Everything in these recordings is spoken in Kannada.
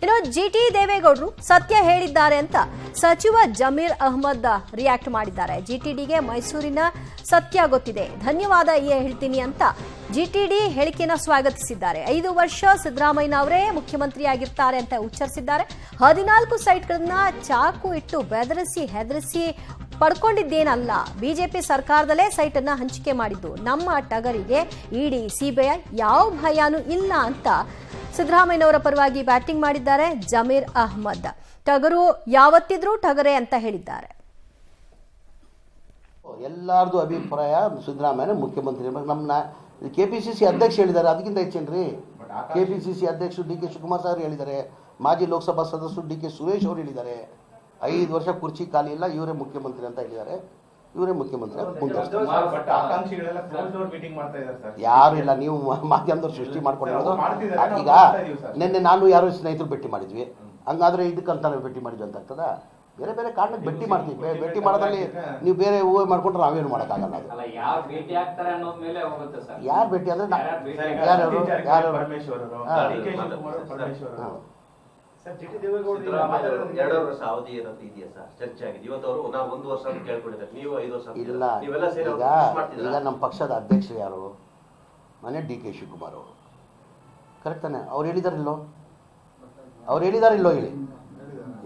ಇನ್ನು ಜಿಟಿ ದೇವೇಗೌಡರು ಸತ್ಯ ಹೇಳಿದ್ದಾರೆ ಅಂತ ಸಚಿವ ಜಮೀರ್ ಅಹ್ಮದ್ ರಿಯಾಕ್ಟ್ ಮಾಡಿದ್ದಾರೆ. ಜಿಟಿಡಿಗೆ ಮೈಸೂರಿನ ಸತ್ಯ ಗೊತ್ತಿದೆ, ಧನ್ಯವಾದ ಹೇಳ್ತೀನಿ ಅಂತ ಜಿಟಿಡಿ ಹೇಳಿಕೆಯನ್ನು ಸ್ವಾಗತಿಸಿದ್ದಾರೆ. 5 ವರ್ಷ ಸಿದ್ದರಾಮಯ್ಯ ಅವರೇ ಮುಖ್ಯಮಂತ್ರಿಯಾಗಿರ್ತಾರೆ ಅಂತ ಉಚ್ಚರಿಸಿದ್ದಾರೆ. 14 ಸೈಟ್ಗಳನ್ನ ಚಾಕು ಇಟ್ಟು ಬೆದರಿಸಿ ಹೆದರಿಸಿ ಪಡ್ಕೊಂಡಿದ್ದೇನಲ್ಲ, ಬಿಜೆಪಿ ಸರ್ಕಾರದಲ್ಲೇ ಸೈಟ್ ಅನ್ನ ಹಂಚಿಕೆ ಮಾಡಿದ್ದು. ನಮ್ಮ ಟಗರಿಗೆ ಇಡಿ ಸಿಬಿಐ ಯಾವ ಭಯನೂ ಇಲ್ಲ ಅಂತ ಸಿದ್ದರಾಮಯ್ಯನವರ ಪರವಾಗಿ ಬ್ಯಾಟಿಂಗ್ ಮಾಡಿದ್ದಾರೆ ಜಮೀರ್ ಅಹ್ಮದ್. ಟಗರು ಯಾವತ್ತಿದ್ರೂ ಟಗರೆ ಅಂತ ಹೇಳಿದ್ದಾರೆ. ಎಲ್ಲಾರ್ದು ಅಭಿಪ್ರಾಯ ಸಿದ್ದರಾಮಯ್ಯ ಮುಖ್ಯಮಂತ್ರಿ. ನಮ್ಮ ಕೆಪಿಸಿಸಿ ಅಧ್ಯಕ್ಷ ಹೇಳಿದ್ದಾರೆ, ಅದಕ್ಕಿಂತ ಹೆಚ್ಚೇನ್ರಿ. ಕೆಪಿಸಿಸಿ ಅಧ್ಯಕ್ಷರು ಡಿ ಕೆ ಶಿವಕುಮಾರ್ ಸರ್ ಹೇಳಿದ್ದಾರೆ, ಮಾಜಿ ಲೋಕಸಭಾ ಸದಸ್ಯರು ಡಿ ಕೆ ಸುರೇಶ್ ಅವರು ಹೇಳಿದ್ದಾರೆ, 5 ವರ್ಷ ಕುರ್ಚಿ ಖಾಲಿ ಇಲ್ಲ, ಇವರೇ ಮುಖ್ಯಮಂತ್ರಿ ಅಂತ ಹೇಳಿದ್ದಾರೆ. ಇವರೇ ಮುಖ್ಯಮಂತ್ರಿ ಯಾರು ಇಲ್ಲ, ನೀವು ಮಾಧ್ಯಮದವ್ರು ಸೃಷ್ಟಿ ಮಾಡ್ಕೊಂಡಿರೋದು. ಈಗ ನಿನ್ನೆ ನಾನು ಯಾರೋ ಸ್ನೇಹಿತರು ಭೇಟಿ ಮಾಡಿದ್ವಿ, ಹಂಗಾದ್ರೆ ಇದಕ್ಕಂತ ನಾವು ಭೇಟಿ ಮಾಡಿದ್ವಿ ಅಂತ ಆಗ್ತದ? ಬೇರೆ ಬೇರೆ ಕಾರಣಕ್ಕೆ ಭೇಟಿ ಮಾಡ್ತೀವಿ. ಭೇಟಿ ಮಾಡೋದ್ರಲ್ಲಿ ನೀವು ಬೇರೆ ಊಹೆ ಮಾಡ್ಕೊಂಡ್ರೆ ನಾವೇನು ಮಾಡೋಕ್ಕಾಗಲ್ಲ. ಅದು ಯಾರು ಭೇಟಿ ಅಂದ್ರೆ ಯಾರು ಇಲ್ಲ. ಈಗ ನಮ್ಮ ಪಕ್ಷದ ಅಧ್ಯಕ್ಷರು ಯಾರು? ಮನೆ ಡಿ ಕೆ ಶಿವಕುಮಾರ್ ಅವರು, ಕರೆಕ್ಟ್ ತಾನೆ? ಅವ್ರು ಹೇಳಿದಾರಿಲ್ಲೋ? ಅವ್ರು ಹೇಳಿದಾರಿಲ್ಲೋ ಹೇಳಿ.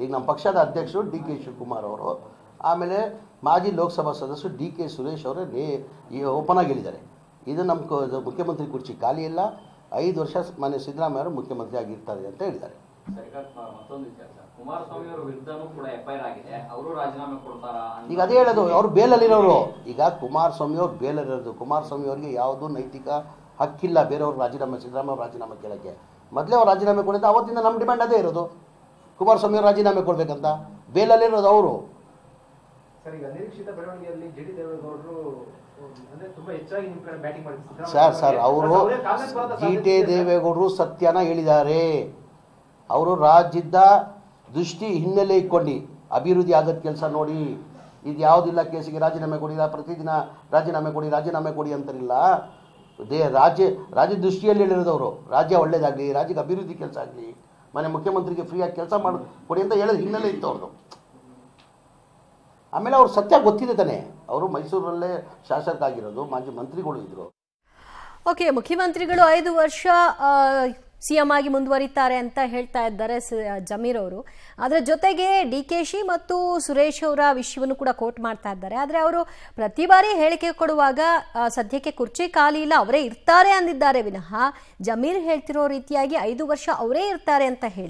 ಈಗ ನಮ್ಮ ಪಕ್ಷದ ಅಧ್ಯಕ್ಷರು ಡಿ ಕೆ ಶಿವಕುಮಾರ್ ಅವರು, ಆಮೇಲೆ ಮಾಜಿ ಲೋಕಸಭಾ ಸದಸ್ಯರು ಡಿ ಕೆ ಸುರೇಶ್ ಅವರೇ ಓಪನ್ ಆಗಿ ಹೇಳಿದ್ದಾರೆ, ಇದು ನಮ್ಮ ಮುಖ್ಯಮಂತ್ರಿ ಕುರ್ಚಿ ಖಾಲಿ ಇಲ್ಲ, 5 ವರ್ಷ ಮನೆ ಸಿದ್ದರಾಮಯ್ಯ ಅವರು ಮುಖ್ಯಮಂತ್ರಿ ಆಗಿರ್ತಾರೆ ಅಂತ ಹೇಳಿದ್ದಾರೆ. ಈಗ ಅದೇ ಹೇಳೋದು, ಅವರು ಬೇಲಲ್ಲಿರೋರು. ಈಗ ಕುಮಾರಸ್ವಾಮಿ ಅವ್ರು ಬೇಲಲ್ಲಿರೋದು. ಕುಮಾರಸ್ವಾಮಿ ಅವರಿಗೆ ಯಾವುದೂ ನೈತಿಕ ಹಕ್ಕಿಲ್ಲ ಬೇರೆಯವ್ರು ರಾಜೀನಾಮೆ, ಸಿದ್ದರಾಮಯ್ಯ ಅವ್ರು ರಾಜೀನಾಮೆ ಕೇಳೋಕ್ಕೆ. ಮೊದಲೇ ಅವ್ರು ರಾಜೀನಾಮೆ ಕೊಡಿದ್ದು, ಅವತ್ತಿಂದ ನಮ್ಮ ಡಿಮ್ಯಾಂಡ್ ಅದೇ ಇರೋದು, ಕುಮಾರಸ್ವಾಮಿ ಅವರು ರಾಜೀನಾಮೆ ಕೊಡ್ಬೇಕಂತ. ಬೇಲಲ್ಲಿರೋದು ಅವರು. ಸರ್ ಅವರು ಜಿಟಿ ದೇವೇಗೌಡರು ಸತ್ಯನ ಹೇಳಿದ್ದಾರೆ. ಅವರು ರಾಜ್ಯದ ದೃಷ್ಟಿ ಹಿನ್ನೆಲೆ ಇಟ್ಕೊಂಡು ಅಭಿವೃದ್ಧಿ ಆಗದ ಕೆಲಸ ನೋಡಿ, ಇದು ಯಾವುದಿಲ್ಲ ಕೇಸಿಗೆ ರಾಜೀನಾಮೆ ಕೊಡಿ, ಪ್ರತಿದಿನ ರಾಜೀನಾಮೆ ಕೊಡಿ ಅಂತಾರಿಲ್ಲ. ರಾಜ್ಯ ದೃಷ್ಟಿಯಲ್ಲಿ ಹೇಳಿರೋದವರು, ರಾಜ್ಯ ಒಳ್ಳೇದಾಗಲಿ, ರಾಜ್ಯಕ್ಕೆ ಅಭಿವೃದ್ಧಿ ಕೆಲಸ ಆಗಲಿ, ಮನೆ ಮುಖ್ಯಮಂತ್ರಿಗೆ ಫ್ರೀಯಾಗಿ ಕೆಲಸ ಕೊಡಿ ಅಂತ ಹೇಳೋದು ಹಿನ್ನೆಲೆ ಇತ್ತು ಅವ್ರದ್ದು. ಆಮೇಲೆ ಅವ್ರು ಸತ್ಯ ಗೊತ್ತಿದೆ ತಾನೆ, ಅವರು ಮೈಸೂರಲ್ಲೇ ಶಾಸಕರಾಗಿರೋದು, ಮಾಜಿ ಮಂತ್ರಿಗಳು ಇದ್ರು. ಓಕೆ, ಮುಖ್ಯಮಂತ್ರಿಗಳು 5 ವರ್ಷ ಸಿಎಂ ಆಗಿ ಮುಂದುವರಿತಾರೆ ಅಂತ ಹೇಳ್ತಾ ಇದ್ದಾರೆ ಜಮೀರ್ ಅವರು. ಅದರ ಜೊತೆಗೆ ಡಿಕೆಶಿ ಮತ್ತು ಸುರೇಶ್ ಅವರ ವಿಷಯವನ್ನು ಕೂಡ ಕೋಟ್ ಮಾಡ್ತಾ ಇದ್ದಾರೆ. ಆದರೆ ಅವರು ಪ್ರತಿ ಬಾರಿ ಹೇಳಿಕೆ ಕೊಡುವಾಗ ಸದ್ಯಕ್ಕೆ ಕುರ್ಚಿ ಖಾಲಿ ಇಲ್ಲ, ಅವರೇ ಇರ್ತಾರೆ ಅಂದಿದ್ದಾರೆ ವಿನಃ ಜಮೀರ್ ಹೇಳ್ತಿರೋ ರೀತಿಯಾಗಿ 5 ವರ್ಷ ಅವರೇ ಇರ್ತಾರೆ ಅಂತ ಹೇಳಿ